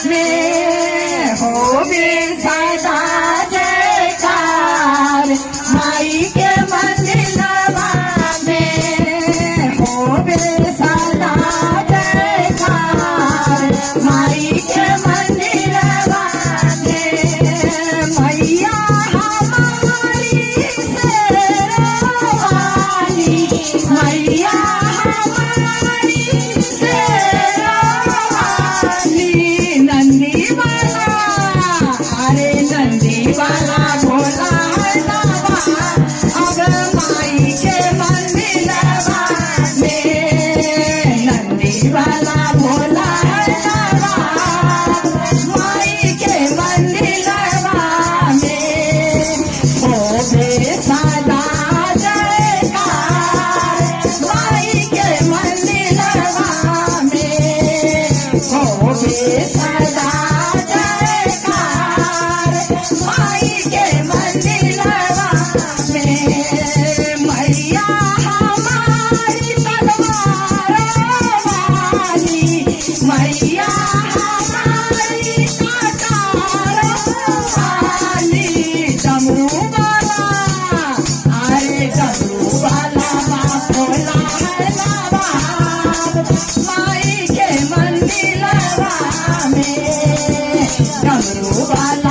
में होवे सदा जयकार माई के मंदिरवा में होवे सदा जयकार माई के मंदिरवा में मैया हमारी शेरवाली मैया हमारी शेरवाली नंदी वाला अरे नंदी वाला भोला है बाबा अब माई के मंदिरवा में नंदी वाला भोला है बाबा माई के मंदिरवा में होवे सदा जयकार माई के मंदिरवा में होवे सदा जयकार माई के मंदिरवा में मैया हमारी तलवार वाली मैया हमारी कटार वाली डमरू वाला अरे डमरू वाला भोला है बाबा माई के मंदिरवा में डमरू वाला